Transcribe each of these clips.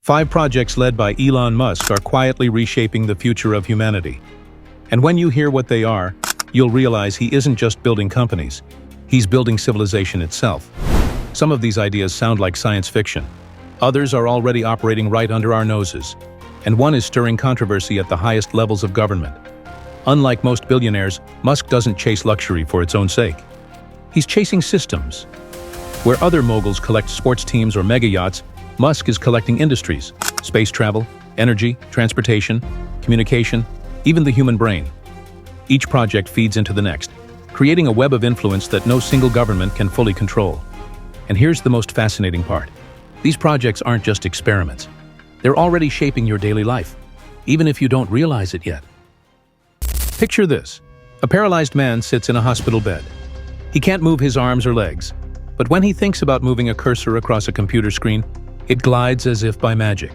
5 projects led by Elon Musk are quietly reshaping the future of humanity. And when you hear what they are, you'll realize he isn't just building companies, he's building civilization itself. Some of these ideas sound like science fiction. Others are already operating right under our noses. And one is stirring controversy at the highest levels of government. Unlike most billionaires, Musk doesn't chase luxury for its own sake. He's chasing systems. Where other moguls collect sports teams or mega yachts, Musk is collecting industries, space travel, energy, transportation, communication, even the human brain. Each project feeds into the next, creating a web of influence that no single government can fully control. And here's the most fascinating part. These projects aren't just experiments. They're already shaping your daily life, even if you don't realize it yet. Picture this. A paralyzed man sits in a hospital bed. He can't move his arms or legs, but when he thinks about moving a cursor across a computer screen, it glides as if by magic.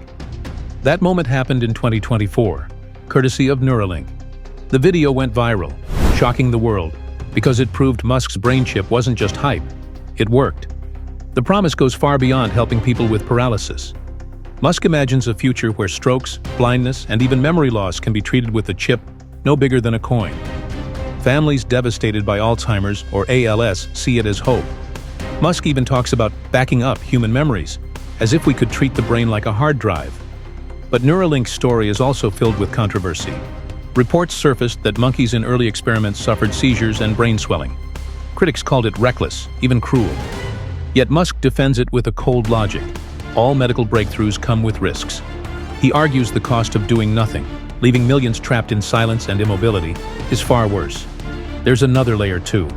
That moment happened in 2024, courtesy of Neuralink. The video went viral, shocking the world, because it proved Musk's brain chip wasn't just hype, it worked. The promise goes far beyond helping people with paralysis. Musk imagines a future where strokes, blindness, and even memory loss can be treated with a chip no bigger than a coin. Families devastated by Alzheimer's or ALS see it as hope. Musk even talks about backing up human memories, as if we could treat the brain like a hard drive. But Neuralink's story is also filled with controversy. Reports surfaced that monkeys in early experiments suffered seizures and brain swelling. Critics called it reckless, even cruel. Yet Musk defends it with a cold logic. All medical breakthroughs come with risks. He argues the cost of doing nothing, leaving millions trapped in silence and immobility, is far worse. There's another layer too.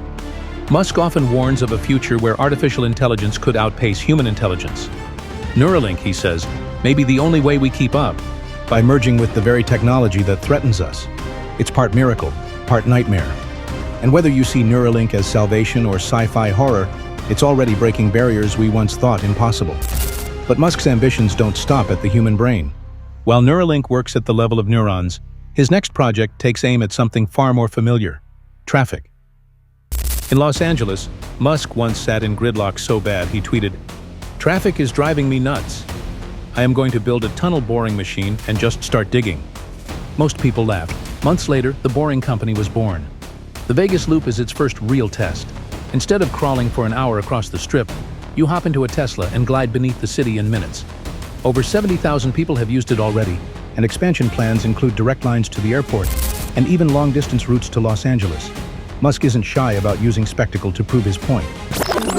Musk often warns of a future where artificial intelligence could outpace human intelligence. Neuralink, he says, may be the only way we keep up, by merging with the very technology that threatens us. It's part miracle, part nightmare. And whether you see Neuralink as salvation or sci-fi horror, it's already breaking barriers we once thought impossible. But Musk's ambitions don't stop at the human brain. While Neuralink works at the level of neurons, his next project takes aim at something far more familiar: traffic. In Los Angeles, Musk once sat in gridlock so bad he tweeted, "Traffic is driving me nuts. I am going to build a tunnel boring machine and just start digging." Most people laughed. Months later, the boring company was born. The Vegas Loop is its first real test. Instead of crawling for an hour across the strip, you hop into a Tesla and glide beneath the city in minutes. Over 70,000 people have used it already, and expansion plans include direct lines to the airport and even long-distance routes to Los Angeles. Musk isn't shy about using spectacle to prove his point.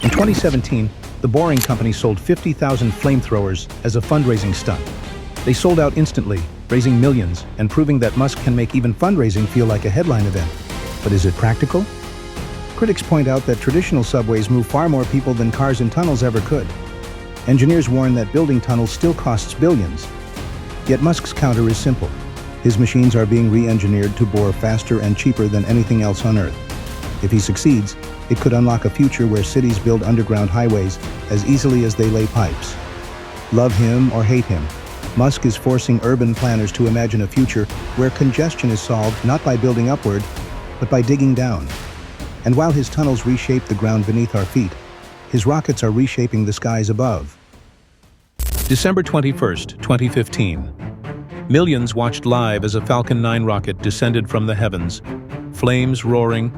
In 2017, the Boring Company sold 50,000 flamethrowers as a fundraising stunt. They sold out instantly, raising millions and proving that Musk can make even fundraising feel like a headline event. But is it practical? Critics point out that traditional subways move far more people than cars in tunnels ever could. Engineers warn that building tunnels still costs billions. Yet Musk's counter is simple. His machines are being re-engineered to bore faster and cheaper than anything else on Earth. If he succeeds, it could unlock a future where cities build underground highways as easily as they lay pipes. Love him or hate him, Musk is forcing urban planners to imagine a future where congestion is solved not by building upward, but by digging down. And while his tunnels reshape the ground beneath our feet, his rockets are reshaping the skies above. December 21st, 2015. Millions watched live as a Falcon 9 rocket descended from the heavens, flames roaring,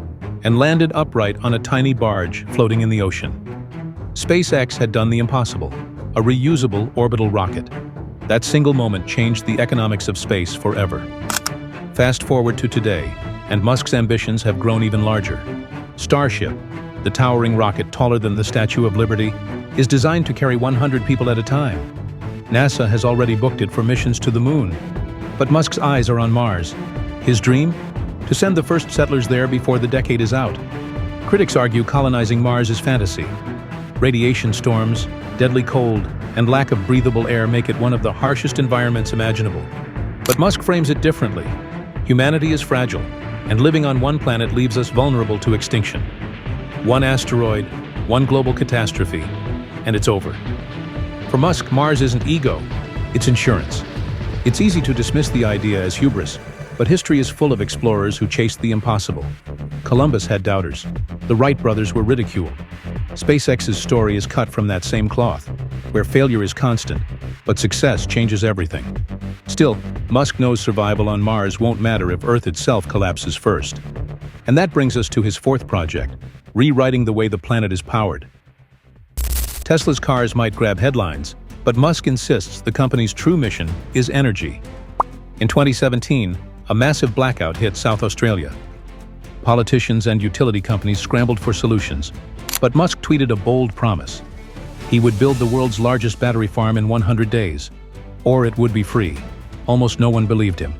and landed upright on a tiny barge floating in the ocean. SpaceX had done the impossible, a reusable orbital rocket. That single moment changed the economics of space forever. Fast forward to today, and Musk's ambitions have grown even larger. Starship, the towering rocket taller than the Statue of Liberty, is designed to carry 100 people at a time. NASA has already booked it for missions to the moon. But Musk's eyes are on Mars. His dream? To send the first settlers there before the decade is out. Critics argue colonizing Mars is fantasy. Radiation storms, deadly cold, and lack of breathable air make it one of the harshest environments imaginable. But Musk frames it differently. Humanity is fragile, and living on one planet leaves us vulnerable to extinction. One asteroid, one global catastrophe, and it's over. For Musk, Mars isn't ego, it's insurance. It's easy to dismiss the idea as hubris, but history is full of explorers who chased the impossible. Columbus had doubters. The Wright brothers were ridiculed. SpaceX's story is cut from that same cloth. where failure is constant, but success changes everything. Still, Musk knows survival on Mars won't matter if Earth itself collapses first. And that brings us to his fourth project, rewriting the way the planet is powered. Tesla's cars might grab headlines, but Musk insists the company's true mission is energy. In 2017, a massive blackout hit South Australia. Politicians and utility companies scrambled for solutions, but Musk tweeted a bold promise. He would build the world's largest battery farm in 100 days, or it would be free. Almost no one believed him.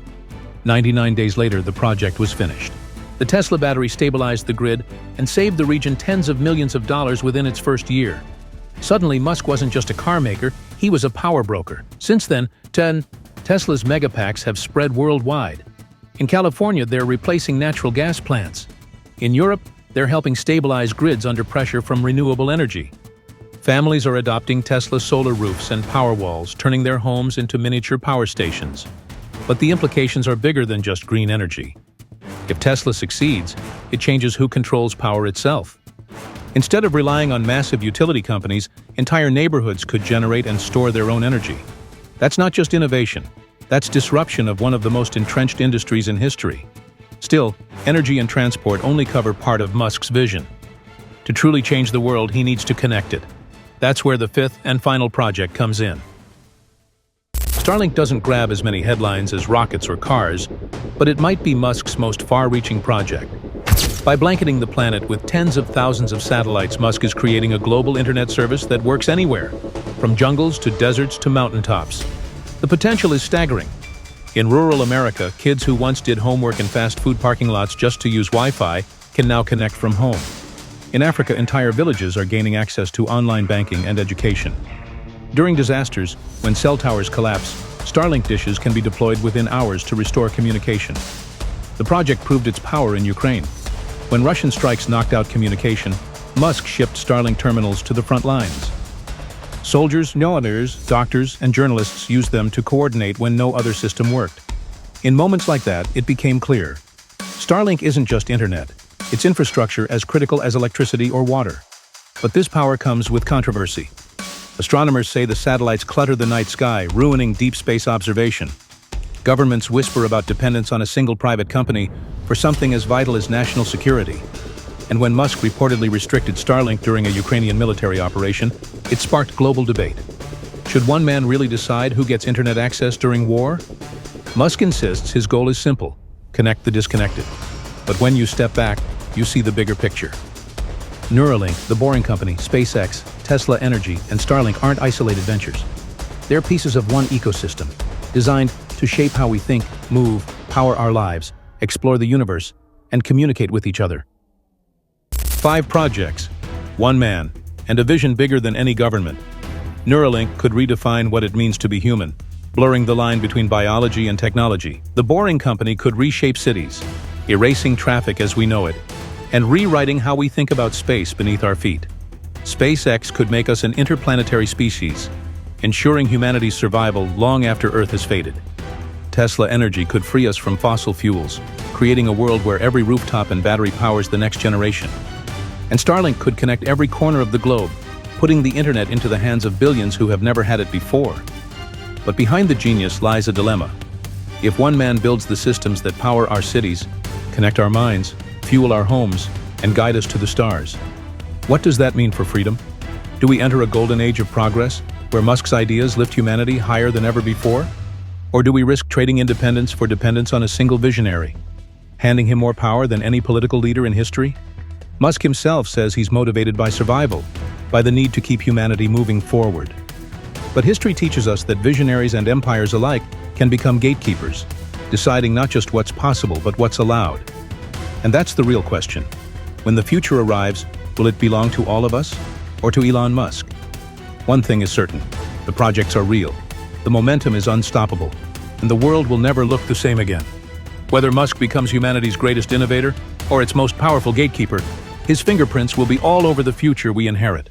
99 days later, the project was finished. The Tesla battery stabilized the grid and saved the region tens of millions of dollars within its first year. Suddenly, Musk wasn't just a car maker, he was a power broker. Since then, Tesla's megapacks have spread worldwide. In California, they're replacing natural gas plants. In Europe, they're helping stabilize grids under pressure from renewable energy. Families are adopting Tesla solar roofs and power walls, turning their homes into miniature power stations. But the implications are bigger than just green energy. If Tesla succeeds, it changes who controls power itself. Instead of relying on massive utility companies, entire neighborhoods could generate and store their own energy. That's not just innovation. That's disruption of one of the most entrenched industries in history. Still, energy and transport only cover part of Musk's vision. To truly change the world, he needs to connect it. That's where the fifth and final project comes in. Starlink doesn't grab as many headlines as rockets or cars, but it might be Musk's most far-reaching project. By blanketing the planet with tens of thousands of satellites, Musk is creating a global internet service that works anywhere, from jungles to deserts to mountaintops. The potential is staggering. In rural America, kids who once did homework in fast food parking lots just to use Wi-Fi can now connect from home. In Africa, entire villages are gaining access to online banking and education. During disasters, when cell towers collapse, Starlink dishes can be deployed within hours to restore communication. The project proved its power in Ukraine. When Russian strikes knocked out communication, Musk shipped Starlink terminals to the front lines. Soldiers, engineers, doctors, and journalists used them to coordinate when no other system worked. In moments like that, it became clear. Starlink isn't just internet. It's infrastructure as critical as electricity or water. But this power comes with controversy. Astronomers say the satellites clutter the night sky, ruining deep space observation. Governments whisper about dependence on a single private company for something as vital as national security. And when Musk reportedly restricted Starlink during a Ukrainian military operation, it sparked global debate. Should one man really decide who gets internet access during war? Musk insists his goal is simple: connect the disconnected. But when you step back, you see the bigger picture. Neuralink, the Boring Company, SpaceX, Tesla Energy, and Starlink aren't isolated ventures. They're pieces of one ecosystem, designed to shape how we think, move, power our lives, explore the universe, and communicate with each other. 5 projects, 1 man, and a vision bigger than any government. Neuralink could redefine what it means to be human, blurring the line between biology and technology. The Boring Company could reshape cities, erasing traffic as we know it, and rewriting how we think about space beneath our feet. SpaceX could make us an interplanetary species, ensuring humanity's survival long after Earth has faded. Tesla Energy could free us from fossil fuels, creating a world where every rooftop and battery powers the next generation. And Starlink could connect every corner of the globe, putting the internet into the hands of billions who have never had it before. But behind the genius lies a dilemma. If one man builds the systems that power our cities, connect our minds, fuel our homes, and guide us to the stars, what does that mean for freedom? Do we enter a golden age of progress, where Musk's ideas lift humanity higher than ever before? Or do we risk trading independence for dependence on a single visionary, handing him more power than any political leader in history? Musk himself says he's motivated by survival, by the need to keep humanity moving forward. But history teaches us that visionaries and empires alike can become gatekeepers, deciding not just what's possible but what's allowed. And that's the real question. When the future arrives, will it belong to all of us, or to Elon Musk? One thing is certain: the projects are real, the momentum is unstoppable, and the world will never look the same again. Whether Musk becomes humanity's greatest innovator or its most powerful gatekeeper, his fingerprints will be all over the future we inherit.